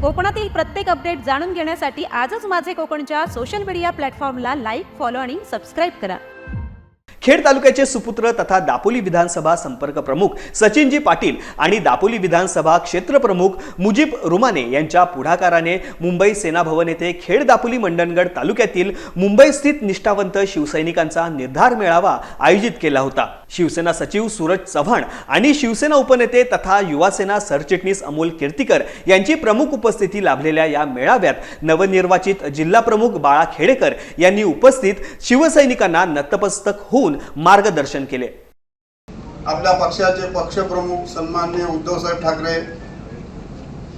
कोकणातील प्रत्येक अपडेट जाणून घेण्यासाठी आजच माझे कोकणच्या सोशल मीडिया प्लॅटफॉर्मला लाईक, फॉलो आणि सबस्क्राईब करा। खेड तालुक्याचे सुपुत्र तथा दापोली विधानसभा संपर्क प्रमुख सचिनजी पाटील आणि दापोली विधानसभा क्षेत्र प्रमुख मुजीब रुमाने यांच्या पुढाकाराने मुंबई सेना भवन येथे खेड दापोली मंडणगड तालुक्यातील मुंबई स्थित निष्ठावंत शिवसैनिकांचा निर्धार मेळावा आयोजित केला होता। शिवसेना सचिव सूरज चव्हाण आणि शिवसेना उपनेते तथा युवासेना सरचिटणीस अमोल कीर्तिकर यांची प्रमुख उपस्थिती लाभलेल्या या मेळाव्यात नवनिर्वाचित जिल्हा प्रमुख बाळा खेडेकर यांनी उपस्थित शिवसैनिकांना नतमस्तक होऊन मार्गदर्शन केले। आपल्या पक्षाचे पक्षप्रमुख सन्माननीय उद्धवसाहेब ठाकरे,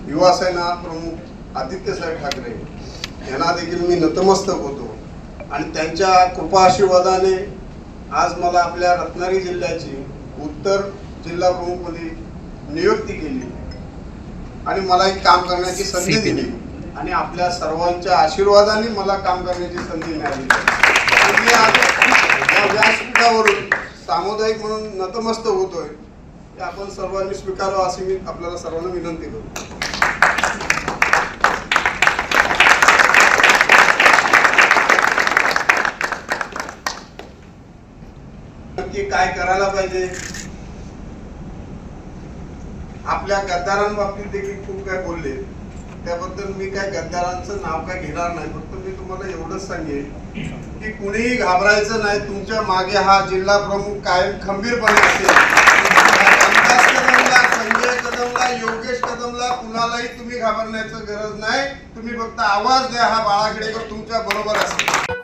युवासेना प्रमुख आदित्यसाहेब ठाकरे यांना देखील मी नतमस्तक होतो आणि त्यांच्या कृपा आशीर्वादाने आज मला आपल्या रत्नागिरी जिल्ह्याची उत्तर जिल्हा प्रमुखपदी नियुक्ती केली आणि मला एक काम करण्याची संधी दिली आणि आपल्या सर्वांच्या आशीर्वादाने मला काम करण्याची संधी मिळाली। मी आज या व्यासपीठावरून सामुदायिक म्हणून नतमस्तक होतोय, ते आपण सर्वांनी स्वीकारावं अशी मी आपल्याला सर्वांना विनंती करतो। नक्की काय करायला पाहिजे, आपल्या गद्दारांबाबतीत देखील खूप काय बोलले, त्याबद्दल मी काय गद्दारांचं नाव काय घेणार नाही। फक्त मी तुम्हाला एवढंच सांगेन की कुणीही घाबरायचं नाही, तुमच्या मागे हा जिल्हा प्रमुख कायम खंबीरपणे असेल। संजय कदमला, योगेश कदमला कुणालाही तुम्ही घाबरण्याची गरज नाही, तुम्ही फक्त आवाज द्या, हा बाळा खेडेकर तुमच्या बरोबर असेल।